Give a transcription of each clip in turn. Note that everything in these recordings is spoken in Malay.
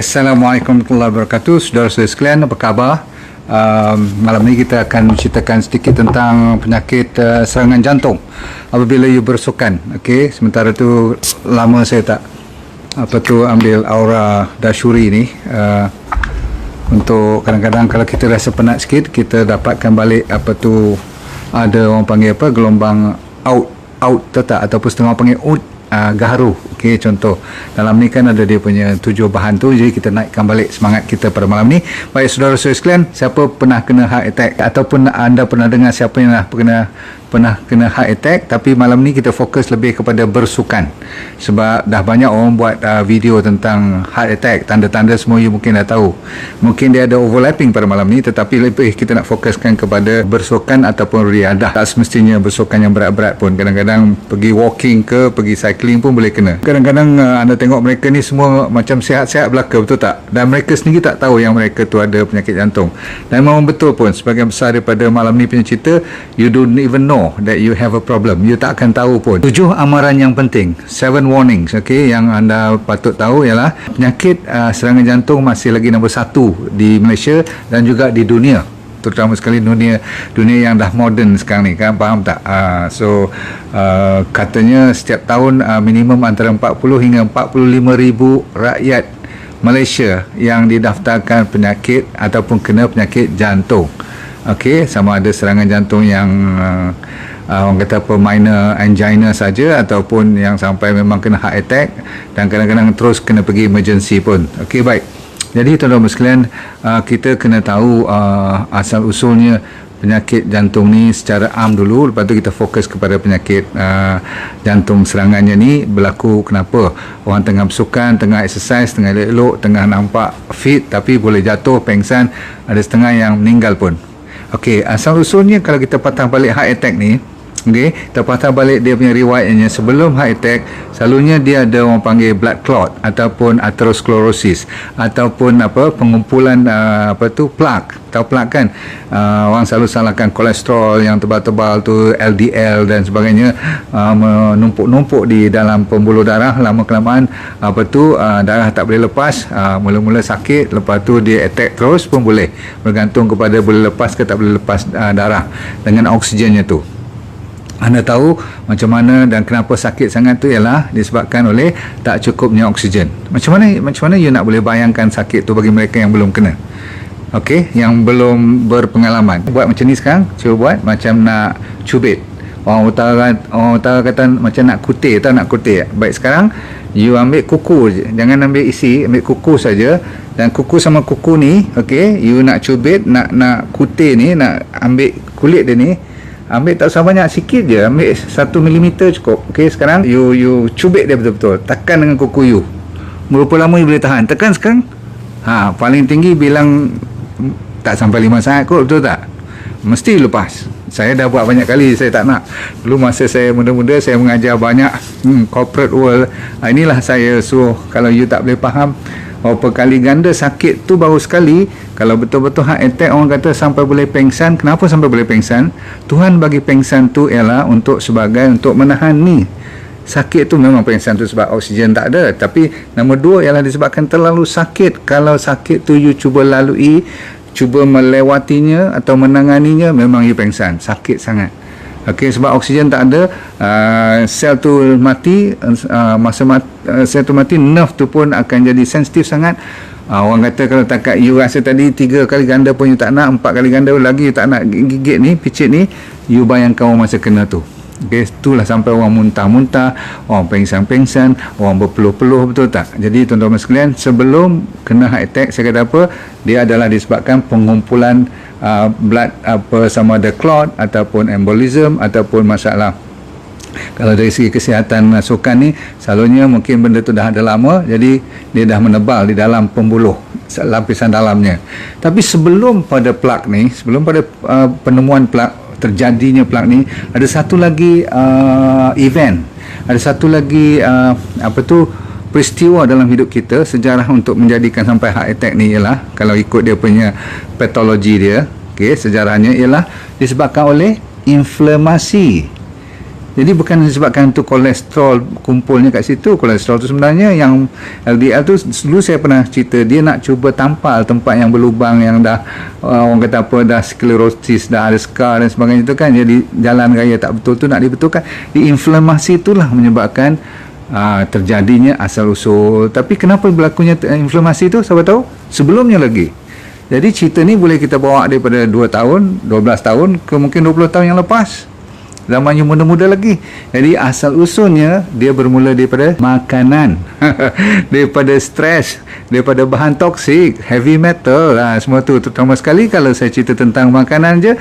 Assalamualaikum warahmatullahi wabarakatuh. Saudara-saudara sekalian, apa khabar? Malam ni kita akan menceritakan sedikit tentang penyakit serangan jantung apabila you bersukan. Okey, sementara tu lama saya tak ambil aura dasyuri ni untuk kadang-kadang kalau kita rasa penat sikit, kita dapatkan balik ada orang panggil gelombang out tetap ataupun setengah orang panggil out gaharu. Okey, contoh dalam ni kan ada dia punya 7 bahan tu, jadi kita naikkan balik semangat kita pada malam ni. Baik saudara-saudara sekalian, siapa pernah kena heart attack ataupun anda pernah dengar siapa yang pernah kena heart attack, tapi malam ni kita fokus lebih kepada bersukan, sebab dah banyak orang buat video tentang heart attack, tanda-tanda semua you mungkin dah tahu. Mungkin dia ada overlapping pada malam ni, tetapi lebih kita nak fokuskan kepada bersukan ataupun riadah. Tak semestinya bersukan yang berat-berat pun, kadang-kadang pergi walking ke pergi cycling pun boleh kena. Kadang-kadang anda tengok mereka ni semua macam sihat-sihat belaka, betul tak? Dan mereka sendiri tak tahu yang mereka tu ada penyakit jantung. Dan memang betul pun, sebahagian besar daripada malam ni punya cerita, you don't even know that you have a problem. You tak akan tahu pun. 7 amaran yang penting, 7 warnings, okay, yang anda patut tahu ialah penyakit serangan jantung masih lagi nombor 1 di Malaysia dan juga di dunia, terutama sekali dunia yang dah moden sekarang ni, kan, faham tak? Katanya setiap tahun minimum antara 40 hingga 45 ribu rakyat Malaysia yang didaftarkan penyakit ataupun kena penyakit jantung. Okey, sama ada serangan jantung yang orang kata minor angina saja ataupun yang sampai memang kena heart attack, dan kadang-kadang terus kena pergi emergency pun. Okey, baik. Jadi tuan-tuan sekalian, kita kena tahu asal usulnya penyakit jantung ni secara am dulu, lepas tu kita fokus kepada penyakit jantung serangannya ni berlaku kenapa. Orang tengah bersukan, tengah exercise, tengah elok-elok, tengah nampak fit, tapi boleh jatuh, pengsan, ada setengah yang meninggal pun. Okey, asal usulnya kalau kita patah balik heart attack ni, okey, kita patah balik dia punya riwayatnya. Sebelum heart attack, selalunya dia ada orang panggil blood clot ataupun atherosclerosis ataupun pengumpulan plak. Tahu plak kan? Orang selalu salahkan kolesterol yang tebal-tebal tu, LDL dan sebagainya, menumpuk-numpuk di dalam pembuluh darah. Lama-kelamaan darah tak boleh lepas, mula-mula sakit, lepas tu dia attack terus pun boleh, bergantung kepada boleh lepas ke tak boleh lepas darah dengan oksigennya tu. Anda tahu macam mana dan kenapa sakit sangat tu ialah disebabkan oleh tak cukupnya oksigen. Macam mana you nak boleh bayangkan sakit tu bagi mereka yang belum kena? Okey, yang belum berpengalaman. Buat macam ni sekarang, cuba buat macam nak cubit. Orang utara kata macam nak kutih, tahu nak kutih. Baik, sekarang you ambil kuku je, jangan ambil isi, ambil kuku saja. Dan kuku sama kuku ni, okey, you nak cubit, nak kutih ni, nak ambil kulit dia ni, ambil tak usah banyak, sikit je, ambil 1 mm cukup. Okey, sekarang you cubit dia betul-betul, tekan dengan kuku you. Berapa lama you boleh tahan? Tekan sekarang. Paling tinggi bilang tak sampai 5 saat kot, betul tak? Mesti lepas. Saya dah buat banyak kali, saya tak nak. Dulu masa saya muda-muda, saya mengajar banyak corporate world. Inilah saya suruh, kalau you tak boleh faham berapa kali ganda sakit tu baru sekali. Kalau betul-betul heart attack, orang kata sampai boleh pengsan. Kenapa sampai boleh pengsan? Tuhan bagi pengsan tu ialah untuk menahan ni sakit tu. Memang pengsan tu sebab oksigen tak ada, tapi nombor 2 ialah disebabkan terlalu sakit. Kalau sakit tu you cuba lalui, cuba melewatinya atau menanganinya, memang you pengsan, sakit sangat. Okey, sebab oksigen tak ada, sel tu mati. Sel tu mati, nerve tu pun akan jadi sensitif sangat. Orang kata kalau takat you rasa tadi 3 kali ganda pun you tak nak, 4 kali ganda lagi you tak nak gigit ni, picit ni, you bayangkan orang masa kena tu. Okay, itulah sampai orang muntah-muntah, orang pengsan-pengsan, orang berpeluh-peluh, betul tak? Jadi tuan-tuan sekalian, sebelum kena heart attack, saya kata dia adalah disebabkan pengumpulan blood, sama ada clot ataupun embolism ataupun masalah. Kalau dari segi kesihatan sukan ni, selalunya mungkin benda tu dah ada lama, jadi dia dah menebal di dalam pembuluh, lapisan dalamnya. Tapi sebelum pada plak ni, sebelum pada penemuan plak, terjadinya plak ni, ada satu lagi event, ada satu lagi peristiwa dalam hidup kita, sejarah untuk menjadikan sampai heart attack ni ialah, kalau ikut dia punya patologi dia, okey, sejarahnya ialah disebabkan oleh inflamasi. Jadi bukan disebabkan tu kolesterol kumpulnya kat situ. Kolesterol tu sebenarnya yang LDL tu, dulu saya pernah cerita, dia nak cuba tampal tempat yang berlubang, yang dah orang kata apa, dah sklerosis, dah ada scar dan sebagainya tu kan. Jadi jalan raya tak betul tu nak dibetulkan. Di inflamasi itulah menyebabkan terjadinya asal usul. Tapi kenapa berlakunya inflamasi tu, siapa tahu? Sebelumnya lagi. Jadi cerita ni boleh kita bawa daripada 2 tahun, 12 tahun ke mungkin 20 tahun yang lepas. Zamannya muda-muda lagi. Jadi asal usulnya dia bermula daripada makanan, daripada stres, daripada bahan toksik, heavy metal, semua tu. Terutama sekali kalau saya cerita tentang makanan je,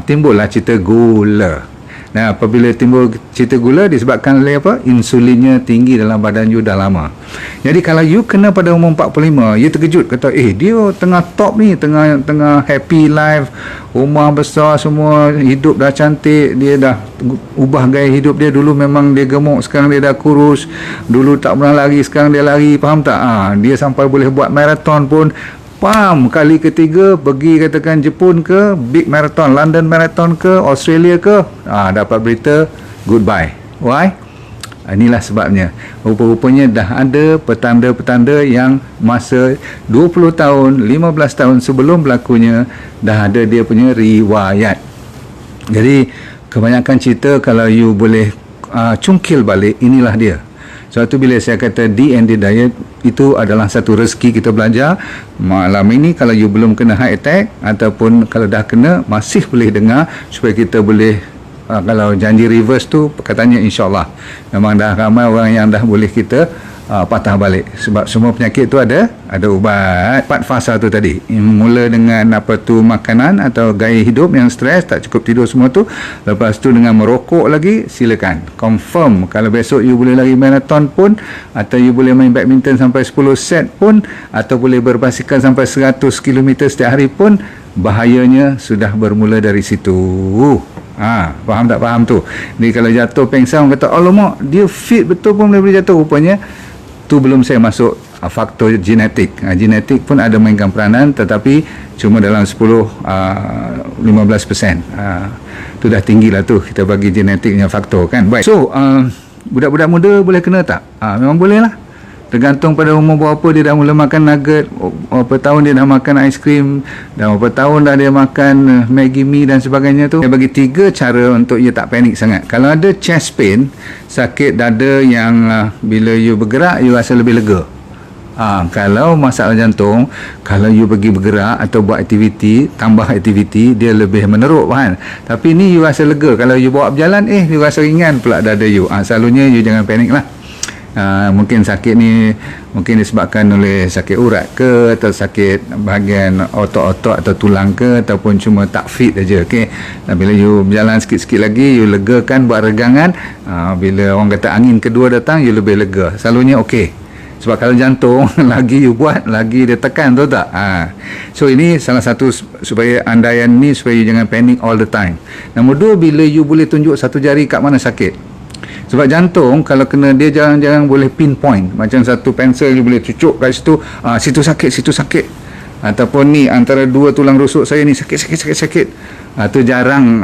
timbullah cerita gula. Nah, apabila timbul cerita gula disebabkan oleh apa? Insulinnya tinggi dalam badan you dah lama. Jadi kalau you kena pada umur 45, you terkejut, kata dia tengah top ni, tengah happy life, rumah besar semua, hidup dah cantik, dia dah ubah gaya hidup dia. Dulu memang dia gemuk, sekarang dia dah kurus. Dulu tak pernah lari, sekarang dia lari, faham tak? Dia sampai boleh buat marathon pun. Pam, kali ketiga pergi katakan Jepun ke, big marathon, London marathon ke, Australia ke, dapat berita goodbye. Why? Inilah sebabnya. Rupa-rupanya dah ada petanda-petanda yang masa 20 tahun, 15 tahun sebelum berlakunya dah ada dia punya riwayat. Jadi kebanyakan cerita kalau you boleh cungkil balik, inilah dia. Sebab tu bila saya kata D&D diet, itu adalah satu rezeki kita belajar. Malam ini kalau you belum kena heart attack, ataupun kalau dah kena, masih boleh dengar supaya kita boleh, kalau janji reverse tu katanya insyaAllah memang dah ramai orang yang dah boleh kita patah balik. Sebab semua penyakit tu ada ubat. 4 fasa tu tadi, mula dengan apa tu, makanan atau gaya hidup yang stres, tak cukup tidur semua tu. Lepas tu dengan merokok lagi, silakan confirm. Kalau besok you boleh lari marathon pun, atau you boleh main badminton sampai 10 set pun, atau boleh berbasikal sampai 100 km setiap hari pun, bahayanya sudah bermula dari situ. Faham tak faham tu? Jadi kalau jatuh pengsan, kata alamak dia fit betul pun boleh jatuh, rupanya tu belum saya masuk faktor genetik. Genetik pun ada mainkan peranan, tetapi cuma dalam 10-15%. Tu dah tinggi lah tu, kita bagi genetiknya faktor kan. Baik. So budak-budak muda boleh kena tak? Memang boleh lah. Tergantung pada umur berapa dia dah mula makan nugget, berapa tahun dia dah makan aiskrim, dan berapa tahun dah dia makan Maggi mee dan sebagainya tu. Saya bagi 3 cara untuk you tak panik sangat. Kalau ada chest pain, sakit dada yang bila you bergerak you rasa lebih lega. Kalau masalah jantung, kalau you pergi bergerak atau buat aktiviti, tambah aktiviti, dia lebih meneruk kan. Tapi ni you rasa lega. Kalau you bawa berjalan, you rasa ringan pula dada you. Selalunya you jangan panik lah. Mungkin sakit ni mungkin disebabkan oleh sakit urat ke, atau sakit bahagian otot-otot atau tulang ke, ataupun cuma tak fit aja. Okey. Dan bila you berjalan sikit-sikit lagi, you legakan, buat regangan, bila orang kata angin kedua datang, you lebih lega. Selalunya okey. Sebab kalau jantung lagi you buat, lagi dia tekan, tahu tak? So ini salah satu supaya andaian ni, supaya you jangan panik all the time. Nombor 2, bila you boleh tunjuk satu jari kat mana sakit. Sebab jantung kalau kena, dia jarang-jarang boleh pinpoint. Macam satu pensel you boleh cucuk kat situ, situ sakit. Ataupun ni antara 2 tulang rusuk saya ni sakit. Tu jarang.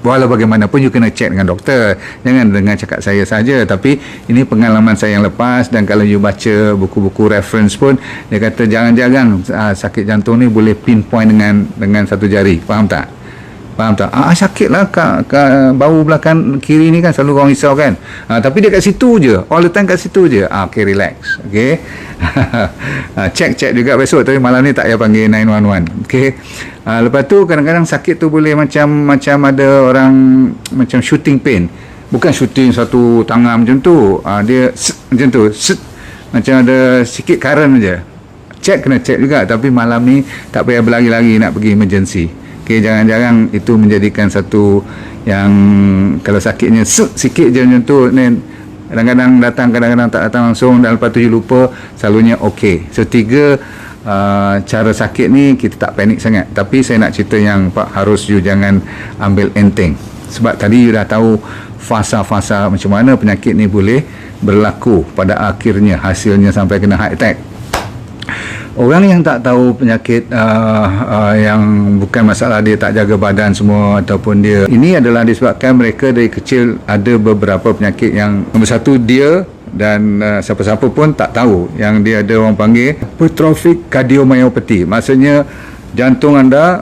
Walau bagaimanapun you kena cek dengan doktor. Jangan dengar cakap saya saja, tapi ini pengalaman saya yang lepas. Dan kalau you baca buku-buku reference pun, dia kata jarang-jarang sakit jantung ni boleh pinpoint dengan satu jari. Faham tak? Faham tak? Sakit lah kat bahu belakang kiri ni kan, selalu orang risau kan. Tapi dia kat situ je, all the time kat situ je. Okay, relax. Okay. Check juga besok, tapi malam ni tak payah panggil 911. Okay. Lepas tu kadang-kadang sakit tu boleh macam ada orang macam shooting pain. Bukan shooting satu tangan macam tu. Dia macam tu. Macam ada sikit current je. Kena check juga. Tapi malam ni tak payah berlari-lari nak pergi emergency. Okay, jangan-jangan itu menjadikan satu yang kalau sakitnya sikit je macam tu, kadang-kadang datang, kadang-kadang tak datang langsung, dan lepas tu you lupa, selalunya okey. So 3 cara sakit ni kita tak panik sangat. Tapi saya nak cerita yang harus you jangan ambil enteng. Sebab tadi you dah tahu fasa-fasa macam mana penyakit ni boleh berlaku pada akhirnya, hasilnya sampai kena heart attack. Orang yang tak tahu penyakit yang bukan masalah dia tak jaga badan semua ataupun dia, ini adalah disebabkan mereka dari kecil ada beberapa penyakit yang nombor satu dia dan siapa-siapa pun tak tahu yang dia ada, orang panggil hypertrophic cardiomyopathy. Maksudnya jantung anda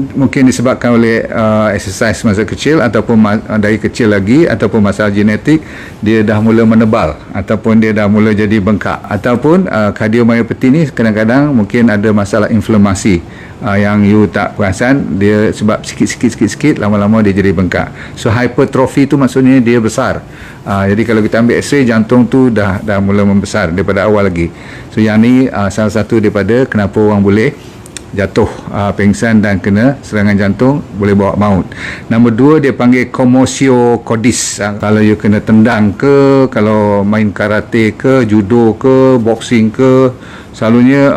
mungkin disebabkan oleh exercise masa kecil ataupun dari kecil lagi, ataupun masalah genetik, dia dah mula menebal ataupun dia dah mula jadi bengkak, ataupun cardiomyopathy ni kadang-kadang mungkin ada masalah inflamasi yang you tak perasan, dia sebab sikit-sikit lama-lama dia jadi bengkak. So hypertrophy tu maksudnya dia besar. Jadi kalau kita ambil x-ray, jantung tu dah mula membesar daripada awal lagi. So yang ni salah satu daripada kenapa orang boleh jatuh pingsan dan kena serangan jantung, boleh bawa maut. Nombor dua, dia panggil commotio cordis. Kalau you kena tendang ke, kalau main karate ke, judo ke, boxing ke, selalunya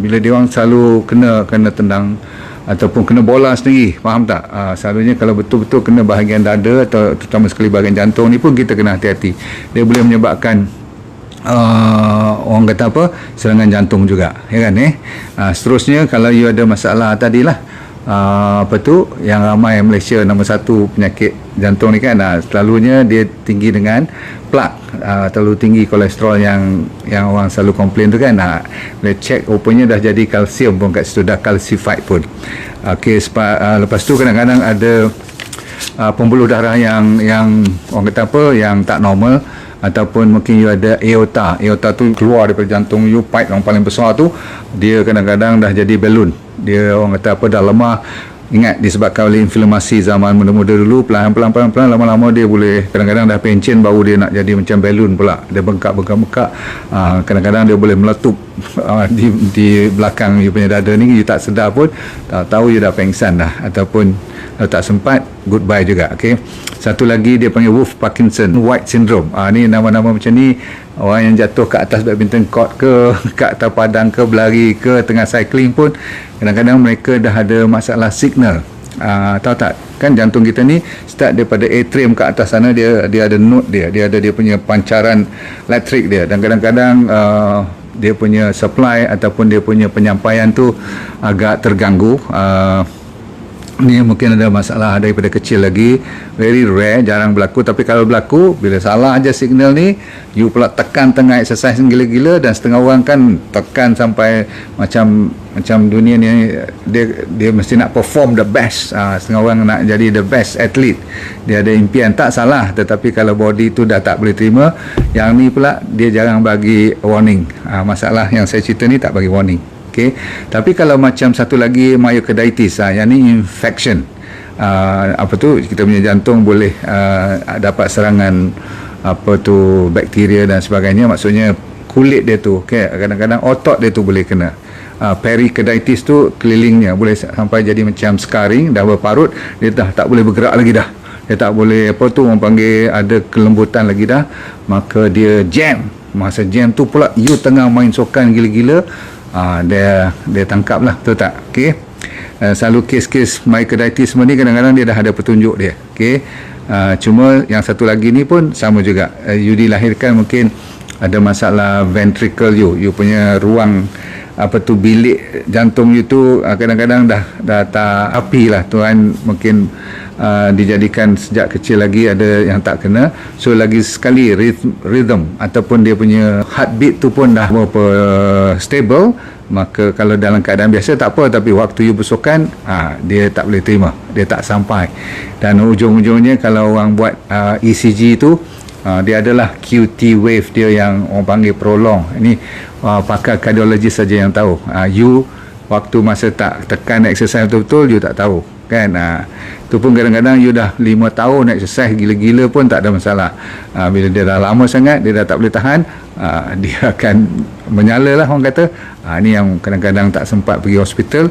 bila dia orang selalu kena tendang ataupun kena bola sendiri, faham tak? Selalunya kalau betul-betul kena bahagian dada atau terutama sekali bahagian jantung ni pun kita kena hati-hati. Dia boleh menyebabkan orang kata apa, serangan jantung juga, ya kan seterusnya kalau you ada masalah tadilah apa tu yang ramai Malaysia nombor satu penyakit jantung ni kan, selalunya dia tinggi dengan plak, terlalu tinggi kolesterol yang orang selalu komplain tu kan. Boleh check, rupanya dah jadi kalsium pun kat situ, dah calcified pun. Lepas tu kadang-kadang ada pembuluh darah yang orang kata apa, yang tak normal, ataupun mungkin you ada aorta tu keluar daripada jantung you, pipe yang paling besar tu, dia kadang-kadang dah jadi balloon, dia orang kata apa, dah lemah. Ingat, disebabkan oleh inflamasi zaman muda-muda dulu, pelan-pelan lama-lama dia boleh, kadang-kadang dah pencen baru dia nak jadi macam balloon pula, dia bengkak, kadang-kadang dia boleh meletup di belakang you punya dada ni, you tak sedar pun, tak tahu you dah pengsan dah, ataupun tak sempat, goodbye juga. Satu lagi dia panggil Wolff Parkinson White Syndrome. Ni nama-nama macam ni, orang yang jatuh ke atas badminton court ke, ke atas padang ke, berlari ke, tengah cycling pun, kadang-kadang mereka dah ada masalah signal. Tahu tak, kan jantung kita ni start daripada atrium ke atas sana, dia ada node dia ada dia punya pancaran elektrik dia, dan kadang-kadang dia punya supply ataupun dia punya penyampaian tu agak terganggu. Ni mungkin ada masalah daripada kecil lagi, very rare, jarang berlaku, tapi kalau berlaku, bila salah aja signal ni, you pula tekan tengah exercise gila-gila, dan setengah orang kan tekan sampai macam dunia ni dia mesti nak perform the best. Setengah orang nak jadi the best athlete, dia ada impian, tak salah, tetapi kalau body tu dah tak boleh terima, yang ni pula dia jarang bagi warning. Masalah yang saya cerita ni tak bagi warning. Tapi kalau macam satu lagi myocarditis, yang ni infection, apa tu, kita punya jantung boleh dapat serangan apa tu, bakteria dan sebagainya, maksudnya kulit dia tu, kadang-kadang otot dia tu boleh kena. Pericarditis tu kelilingnya boleh sampai jadi macam scarring, dah berparut, dia dah tak boleh bergerak lagi dah, dia tak boleh apa tu, orang panggil ada kelembutan lagi dah, maka dia jam. Masa jam tu pula you tengah main sukan gila-gila, dia tangkap lah, betul tak? Selalu kes-kes myocarditis semua ni kadang-kadang dia dah ada petunjuk dia. Cuma yang satu lagi ni pun sama juga, you dilahirkan mungkin ada masalah ventricle you punya ruang apa tu, bilik jantung you tu kadang-kadang dah tak api lah, Tuhan mungkin dijadikan sejak kecil lagi ada yang tak kena. So lagi sekali rhythm ataupun dia punya heartbeat tu pun dah berapa stable, maka kalau dalam keadaan biasa tak apa, tapi waktu you bersukan, dia tak boleh terima, dia tak sampai, dan ujung-ujungnya kalau orang buat ECG tu, dia adalah QT wave dia yang orang panggil prolong. Ini pakar kardiologis saja yang tahu. You waktu masa tak tekan exercise betul-betul, you tak tahu kan. Tu pun kadang-kadang you dah 5 tahun exercise gila-gila pun tak ada masalah. Bila dia dah lama sangat, dia dah tak boleh tahan, dia akan menyala lah, orang kata. Ni yang kadang-kadang tak sempat pergi hospital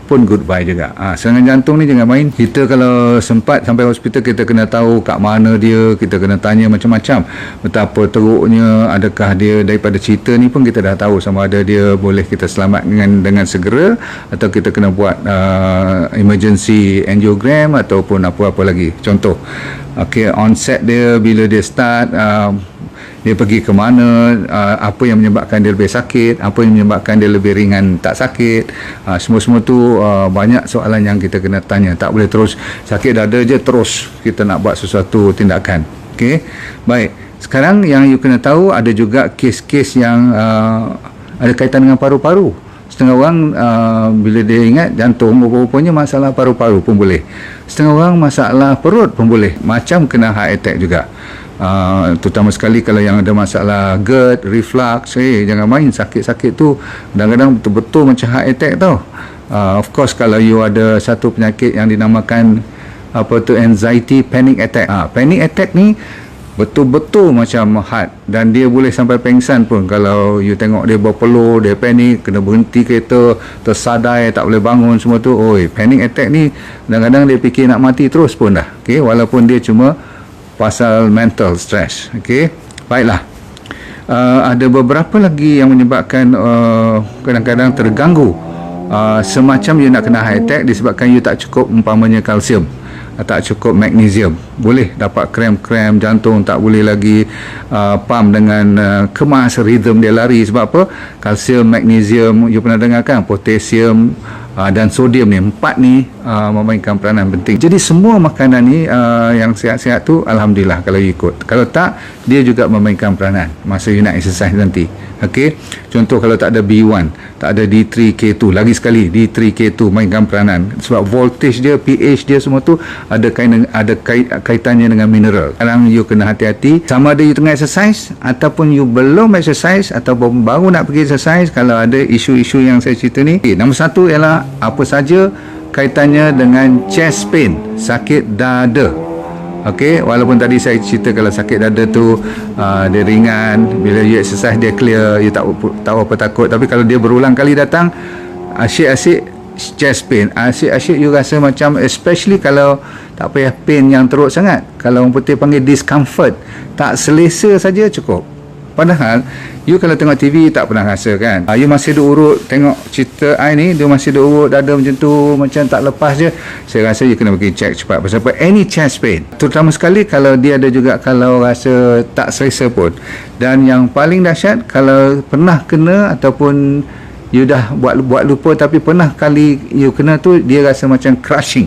pun goodbye juga. Serangan jantung ni jangan main. Kita kalau sempat sampai hospital, kita kena tahu kat mana dia, kita kena tanya macam-macam, betapa teruknya, adakah dia, daripada cerita ni pun kita dah tahu sama ada dia boleh kita selamat dengan segera, atau kita kena buat emergency angiogram ataupun apa-apa lagi. Contoh, onset dia bila dia start, dia pergi ke mana, apa yang menyebabkan dia lebih sakit, apa yang menyebabkan dia lebih ringan tak sakit, semua-semua tu banyak soalan yang kita kena tanya. Tak boleh terus sakit dada je terus kita nak buat sesuatu tindakan. Okey, baik. Sekarang yang you kena tahu, ada juga kes-kes yang ada kaitan dengan paru-paru. Setengah orang bila dia ingat jantung, rupanya masalah paru-paru pun boleh. Setengah orang masalah perut pun boleh. Macam kena heart attack juga. Terutama sekali kalau yang ada masalah GERD, reflux, jangan main. Sakit-sakit tu kadang-kadang betul-betul macam heart attack tau. Of course kalau you ada satu penyakit yang dinamakan anxiety panic attack. Panic attack ni betul-betul macam heart, dan dia boleh sampai pengsan pun. Kalau you tengok dia berpeluh, dia panik, kena berhenti kereta, tersadai, tak boleh bangun, semua tu. Panic attack ni kadang-kadang dia fikir nak mati terus pun dah. Okay? Walaupun dia cuma pasal mental stress. Okay? Baiklah. Ada beberapa lagi yang menyebabkan kadang-kadang terganggu. Semacam you nak kena heart attack disebabkan you tak cukup umpamanya kalsium, tak cukup magnesium, boleh dapat krem-krem jantung, tak boleh lagi pump dengan kemas rhythm dia lari. Sebab apa? Kalsium, magnesium, you pernah dengar kan, potasium dan sodium ni, 4 ni memainkan peranan penting. Jadi semua makanan ni yang sihat-sihat tu alhamdulillah kalau you ikut. Kalau tak, dia juga memainkan peranan masa you nak exercise nanti. Okey, contoh kalau tak ada B1, tak ada D3K2, lagi sekali D3K2 mainkan peranan, sebab voltage dia, pH dia semua tu ada kaitannya dengan mineral. Sekarang you kena hati-hati, sama ada you tengah exercise ataupun you belum exercise ataupun baru nak pergi exercise. Kalau ada isu-isu yang saya cerita ni, nombor satu ialah apa saja kaitannya dengan chest pain, sakit dada. Okey, walaupun tadi saya cerita kalau sakit dada tu dia ringan, bila you exercise dia clear, you tak apa takut. Tapi kalau dia berulang kali datang, asyik-asyik chest pain, asyik-asyik you rasa macam, especially kalau tak payah pain yang teruk sangat, kalau orang putih panggil discomfort, tak selesa saja cukup. Padahal you kalau tengok TV tak pernah rasa kan, you masih duk urut tengok cerita I ni, dia masih duk urut dada macam tu, macam tak lepas je. Saya rasa you kena pergi check cepat. Pasal apa? Any chest pain, terutama sekali kalau dia ada juga kalau rasa tak selesa pun. Dan yang paling dahsyat, kalau pernah kena ataupun you dah buat lupa, tapi pernah kali you kena tu, dia rasa macam crushing,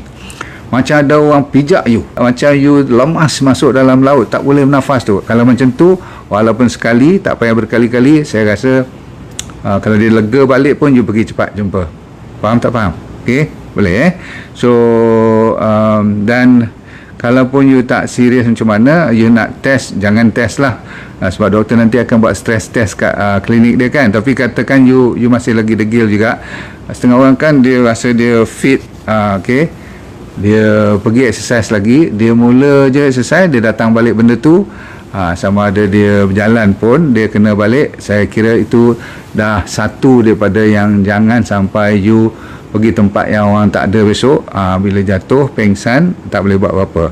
macam ada orang pijak you, macam you lemas masuk dalam laut, tak boleh bernafas tu. Kalau macam tu, walaupun sekali, tak payah berkali-kali, saya rasa kalau dia lega balik pun, you pergi cepat jumpa. Faham tak faham? Okey, boleh So dan kalaupun you tak serius macam mana, you nak test, jangan test lah, sebab doktor nanti akan buat stress test kat klinik dia kan. Tapi katakan you masih lagi degil juga. Setengah orang kan dia rasa dia fit, okey, dia pergi exercise lagi, dia mula je exercise, dia datang balik benda tu, sama ada dia berjalan pun dia kena balik. Saya kira itu dah satu daripada yang jangan sampai you pergi tempat yang orang tak ada besok, bila jatuh pengsan, tak boleh buat apa-apa.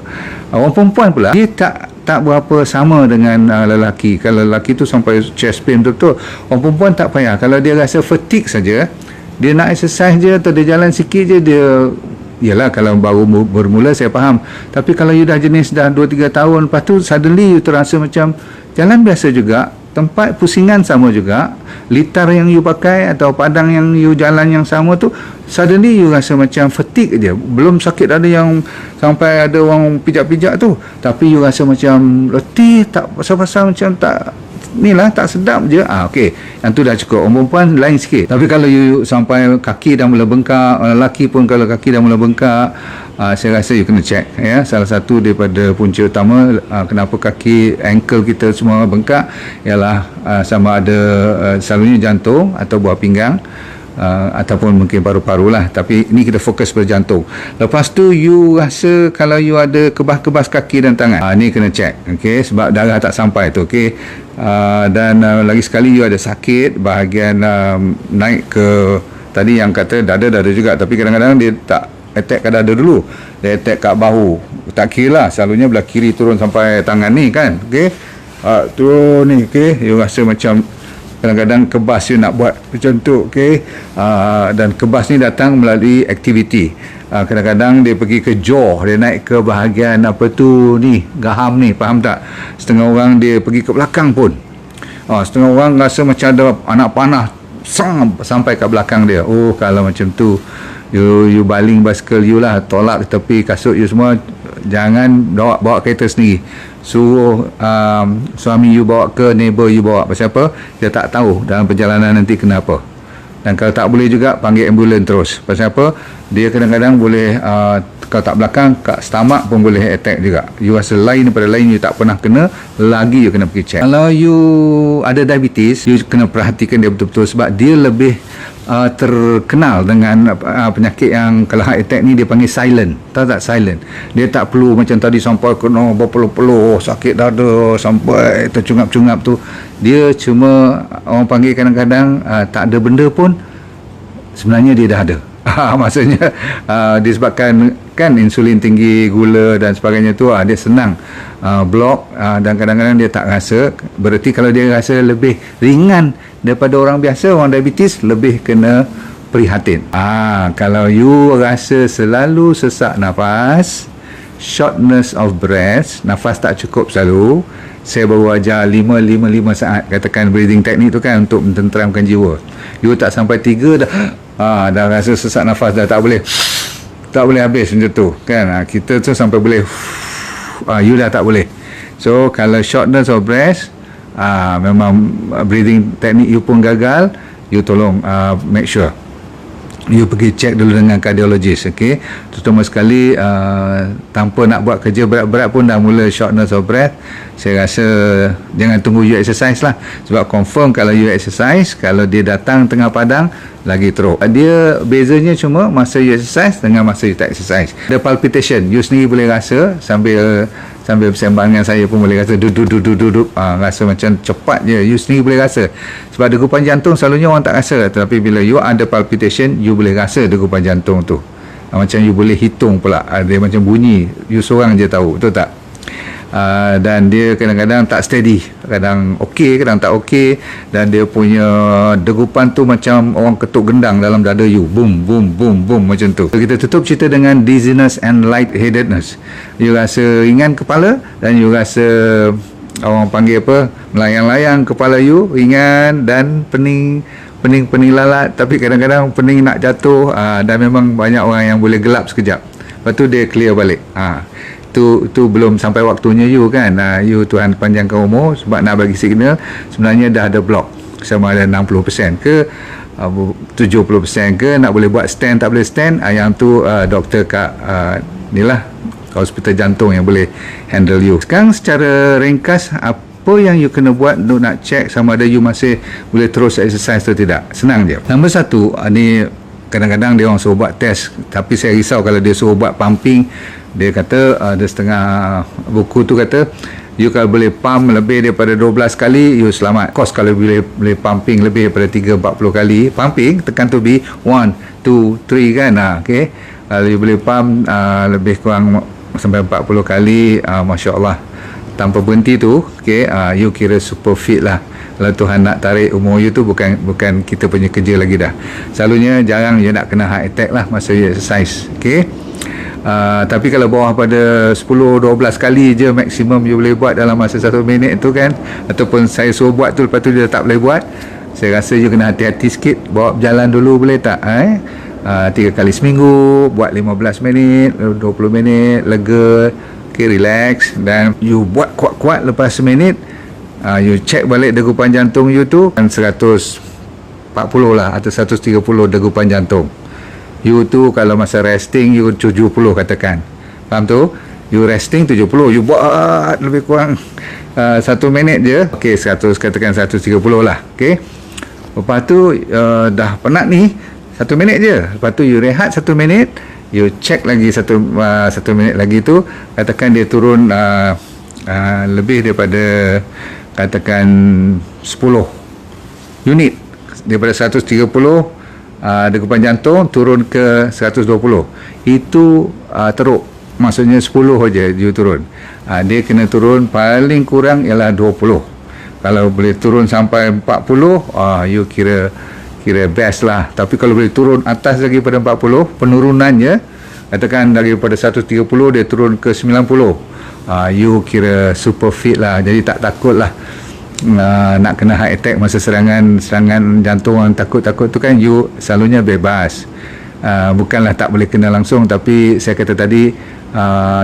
Orang perempuan pula, dia tak berapa sama dengan lelaki. Kalau lelaki tu sampai chest pain betul-betul, orang perempuan tak payah. Kalau dia rasa fatigue saja, dia nak exercise je atau dia jalan sikit je, dia, yalah kalau baru bermula saya faham. Tapi kalau you dah jenis dah 2-3 tahun, lepas tu suddenly you terasa macam jalan biasa juga, tempat pusingan sama juga, litar yang you pakai atau padang yang you jalan yang sama tu, suddenly you rasa macam fatigue je. Belum sakit ada yang sampai ada orang pijak-pijak tu, tapi you rasa macam letih, tak pasal-pasal macam tak ni lah, tak sedap je. Okey, yang tu dah cukup. Orang perempuan lain sikit. Tapi kalau you sampai kaki dah mula bengkak, lelaki pun kalau kaki dah mula bengkak, saya rasa you kena check ya. Salah satu daripada punca utama kenapa kaki, ankle kita semua bengkak ialah sama ada selalunya jantung atau buah pinggang, ataupun mungkin paru-paru lah. Tapi ni kita fokus pada jantung. Lepas tu you rasa kalau you ada kebas-kebas kaki dan tangan, ni kena check, okey, sebab darah tak sampai tu, okey. Dan lagi sekali you ada sakit bahagian naik ke, tadi yang kata dada juga, tapi kadang-kadang dia tak attack kat dada dulu, dia attack kat bahu, tak kira lah, selalunya belah kiri turun sampai tangan ni kan, okey. Turun ni, okey, you rasa macam kadang-kadang kebas you nak buat macam tu, okey. Dan kebas ni datang melalui aktiviti. Kadang-kadang dia pergi ke jaw, dia naik ke bahagian apa tu ni, gaham ni, faham tak? Setengah orang dia pergi ke belakang pun. Setengah orang rasa macam ada anak panah sampai ke belakang dia. Kalau macam tu, you baling basikal you lah, tolak ke tepi kasut you semua, jangan bawa kereta sendiri, suruh suami you bawa ke, neighbor you bawa. Pasal apa? Dia tak tahu dalam perjalanan nanti kenapa. Dan kalau tak boleh juga, panggil ambulans terus. Pasal apa? Dia kadang-kadang boleh kalau tak belakang, kat stomach pun boleh attack juga. You rasa lain daripada lain, you tak pernah kena, lagi you kena pergi check. Kalau you ada diabetes, you kena perhatikan dia betul-betul, sebab dia lebih terkenal dengan penyakit yang kalau heart attack ni dia panggil silent. Tahu tak silent? Dia tak perlu macam tadi sampai kena berpeluh-peluh, sakit dada sampai tercungap-cungap tu. Dia cuma orang panggil kadang-kadang tak ada benda pun, sebenarnya dia dah ada. Maksudnya disebabkan kan insulin tinggi, gula dan sebagainya tu, dia senang blok, dan kadang-kadang dia tak rasa. Berarti kalau dia rasa lebih ringan daripada orang biasa, orang diabetes, lebih kena prihatin. Kalau you rasa selalu sesak nafas, shortness of breath, nafas tak cukup selalu, saya baru ajar 5 saat katakan breathing technique tu kan, untuk mententeramkan jiwa. You tak sampai 3 dah rasa sesak nafas, dah tak boleh habis macam tu kan. Kita tu sampai boleh you dah tak boleh. So kalau shortness of breath, memang breathing technique you pun gagal, you tolong make sure you pergi check dulu dengan cardiologist, okey. Terutama sekali tanpa nak buat kerja berat-berat pun dah mula shortness of breath, saya rasa jangan tunggu you exercise lah. Sebab confirm kalau you exercise, kalau dia datang tengah padang, lagi teruk. Dia bezanya cuma masa you exercise dengan masa you tak exercise. The palpitation, you sendiri boleh rasa sambil bersembang dengan saya pun boleh rasa duduk, rasa macam cepat je, you sendiri boleh rasa. Sebab degupan jantung selalunya orang tak rasa, tapi bila you ada palpitation, you boleh rasa degupan jantung tu. Macam you boleh hitung pula, dia macam bunyi, you seorang je tahu, betul tak? Dan dia kadang-kadang tak steady, kadang okey, kadang tak okey, dan dia punya degupan tu macam orang ketuk gendang dalam dada you, boom boom boom boom macam tu. Kita tutup cerita dengan dizziness and lightheadedness. You rasa ringan kepala, dan you rasa orang panggil apa, melayang-layang kepala you, ringan dan pening lalat, tapi kadang-kadang pening nak jatuh, dan memang banyak orang yang boleh gelap sekejap, lepas tu dia clear balik. Tu belum sampai waktunya you kan. You Tuhan panjangkan umur, sebab nak bagi signal sebenarnya dah ada blok, sama ada 60% ke 70% ke, nak boleh buat stand tak boleh stand, yang tu doktor kat ni lah, hospital jantung yang boleh handle you. Sekarang secara ringkas, apa yang you kena buat untuk nak check sama ada you masih boleh terus exercise atau tidak? Senang je. Nombor 1, ni kadang-kadang dia orang suruh buat test, tapi saya risau kalau dia suruh buat pumping. Dia kata ada setengah buku tu kata, you kalau boleh pump lebih daripada 12 kali, you selamat. Kos kalau boleh pumping lebih daripada 3-40 kali pumping, tekan tu B 1, 2, 3 kan. Okay, kalau you boleh pump lebih kurang sampai 40 kali, Masya Allah, tanpa berhenti tu, okay, you kira super fit lah. Kalau Tuhan nak tarik umur you tu, bukan kita punya kerja lagi dah. Selalunya jarang you nak kena heart attack lah masa you exercise. Okay, tapi kalau bawah pada 10-12 kali je maksimum you boleh buat dalam masa 1 minit tu kan, ataupun saya suruh buat tu, lepas tu dia tak boleh buat, saya rasa you kena hati-hati sikit. Bawa berjalan dulu boleh tak? 3 kali seminggu, buat 15 minit, 20 minit, lega, okay, relax, dan you buat kuat-kuat. Lepas seminit, you check balik degupan jantung you tu, kan 140 lah atau 130 degupan jantung you tu. Kalau masa resting you 70 katakan, faham tu? You resting 70, you buat lebih kurang 1 minit je, ok, 100 katakan 130 lah, ok. Lepas tu dah penat ni, 1 minit je, lepas tu you rehat 1 minit, you check lagi 1 minit lagi tu, katakan dia turun lebih daripada katakan 10 unit, daripada 130 degupan jantung turun ke 120, itu teruk, maksudnya 10 aja you turun. Dia kena turun paling kurang ialah 20. Kalau boleh turun sampai 40, you kira best lah. Tapi kalau boleh turun atas lagi pada 40, penurunannya Katakan daripada 130 dia turun ke 90, you kira super fit lah. Jadi tak takut lah nak kena heart attack masa serangan jantung yang takut-takut tu kan. You selalunya bebas. Bukanlah tak boleh kena langsung, tapi saya kata tadi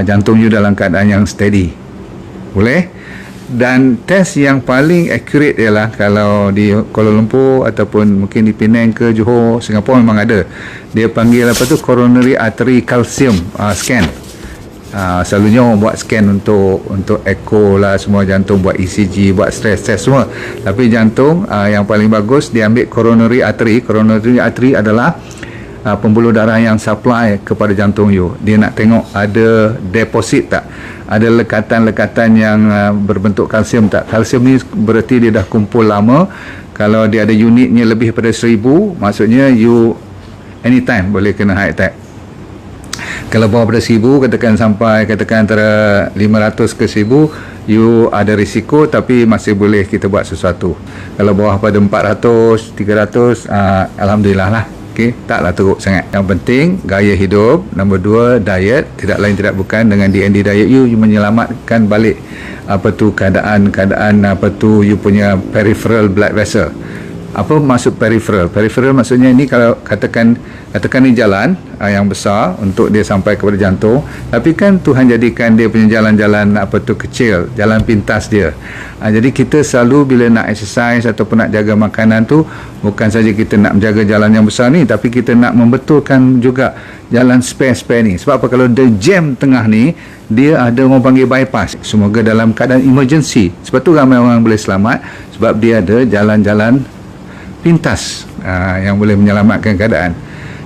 jantung you dalam keadaan yang steady. Boleh? Dan test yang paling accurate ialah kalau di Kuala Lumpur ataupun mungkin di Penang ke Johor, Singapura memang ada. Dia panggil apa tu, coronary artery calcium scan. Selalunya orang buat scan untuk echo lah semua jantung, buat ECG, buat stress test semua. Tapi jantung yang paling bagus dia ambil coronary artery. Coronary artery adalah pembuluh darah yang supply kepada jantung you. Dia nak tengok ada deposit tak, ada lekatan-lekatan yang berbentuk kalsium tak. Kalsium ni berarti dia dah kumpul lama. Kalau dia ada unitnya lebih daripada 1000, maksudnya you anytime boleh kena heart attack. Kalau bawah pada 1000, katakan antara 500 ke 1000, you ada risiko tapi masih boleh kita buat sesuatu. Kalau bawah pada 400, 300, alhamdulillah lah. Okay, taklah teruk sangat. Yang penting gaya hidup. Nombor 2, diet. Tidak lain tidak bukan dengan DND diet you menyelamatkan balik keadaan you punya peripheral blood vessel. Apa maksud peripheral? Peripheral maksudnya ini kalau katakan ni jalan yang besar untuk dia sampai kepada jantung, tapi kan Tuhan jadikan dia punya jalan-jalan kecil, jalan pintas dia. Jadi kita selalu bila nak exercise ataupun nak jaga makanan tu, bukan saja kita nak menjaga jalan yang besar ni, tapi kita nak membetulkan juga jalan spare ni. Sebab apa? Kalau dia jam tengah ni, dia ada orang panggil bypass. Semoga dalam keadaan emergency. Sebab tu ramai orang boleh selamat, sebab dia ada jalan-jalan pintas yang boleh menyelamatkan keadaan.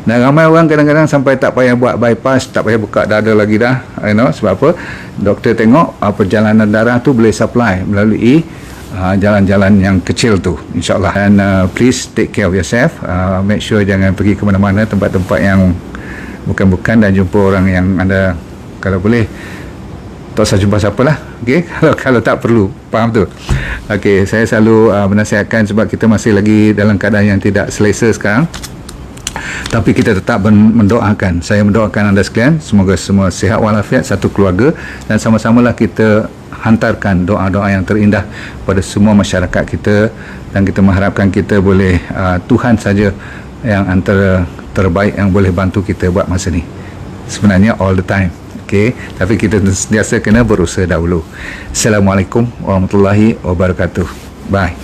Dan ramai orang kadang-kadang sampai tak payah buat bypass, tak payah buka dada lagi dah, sebab apa? Doktor tengok perjalanan darah tu boleh supply melalui jalan-jalan yang kecil tu, insyaAllah. Dan please take care of yourself. Make sure jangan pergi ke mana-mana, tempat-tempat yang bukan-bukan, dan jumpa orang yang anda, kalau boleh tak usah jumpa siapa lah. Okay? Kalau tak perlu, faham tu? Okay, saya selalu menasihatkan sebab kita masih lagi dalam keadaan yang tidak selesa sekarang, tapi kita tetap mendoakan. Saya mendoakan anda sekalian, semoga semua sihat walafiat, satu keluarga, dan sama-samalah kita hantarkan doa-doa yang terindah pada semua masyarakat kita, dan kita mengharapkan kita boleh Tuhan saja yang antara terbaik yang boleh bantu kita buat masa ni. Sebenarnya all the time. Okay, tapi kita sentiasa kena berusaha dahulu. Assalamualaikum warahmatullahi wabarakatuh. Bye.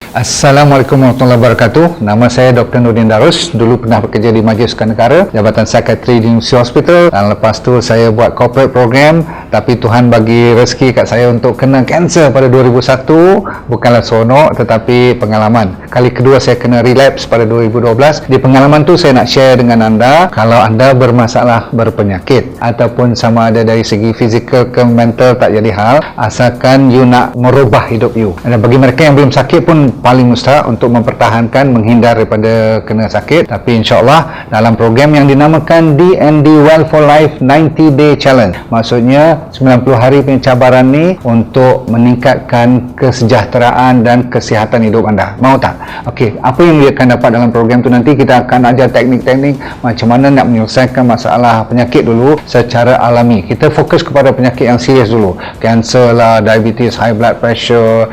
Assalamualaikum warahmatullahi wabarakatuh. Nama saya Dr. Nurdin Darus. Dulu pernah bekerja di Majlis Sukan Negara, Jabatan Psikiatri di University Hospital, dan lepas tu saya buat corporate program. Tapi Tuhan bagi rezeki kat saya untuk kena kanser pada 2001. Bukanlah seronok, tetapi pengalaman. Kali kedua saya kena relapse pada 2012. Di pengalaman tu saya nak share dengan anda, kalau anda bermasalah berpenyakit ataupun sama ada dari segi fizikal ke mental, tak jadi hal, asalkan you nak merubah hidup you. Dan bagi mereka yang belum sakit pun paling mustahak untuk mempertahankan, menghindar daripada kena sakit. Tapi insyaAllah dalam program yang dinamakan DND Well for Life 90 Day Challenge, maksudnya 90 hari pencabaran ni untuk meningkatkan kesejahteraan dan kesihatan hidup anda. Mau tak? Okey, apa yang dia akan dapat dalam program tu, nanti kita akan ajar teknik-teknik macam mana nak menyelesaikan masalah penyakit dulu secara alami. Kita fokus kepada penyakit yang serius dulu, kanser lah, diabetes, high blood pressure,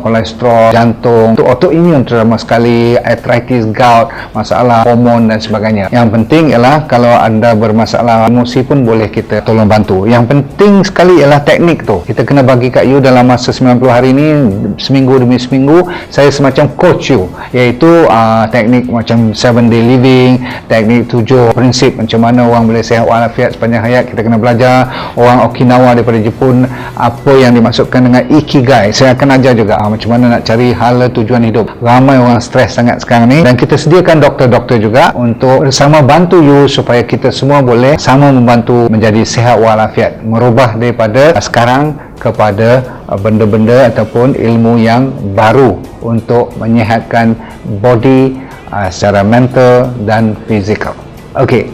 kolesterol, jantung, untuk autoimun terutama sekali, arthritis, gout, masalah hormon dan sebagainya. Yang penting ialah kalau anda bermasalah emosi pun boleh kita tolong bantu. Yang penting sekali ialah teknik tu. Kita kena bagi kat you dalam masa 90 hari ni, seminggu demi seminggu, saya semacam coach you, iaitu teknik macam 7 day living, teknik 7 prinsip macam mana orang boleh sihat walafiat sepanjang hayat. Kita kena belajar. Orang Okinawa daripada Jepun, apa yang dimaksudkan dengan ikigai, saya akan ajar juga macam mana nak cari hala tujuan hidup. Ramai orang stres sangat sekarang ni, dan kita sediakan doktor-doktor juga untuk bersama bantu you supaya kita semua boleh sama membantu menjadi sihat walafiat, merubah daripada sekarang kepada benda-benda ataupun ilmu yang baru untuk menyihatkan body secara mental dan fizikal. Okey.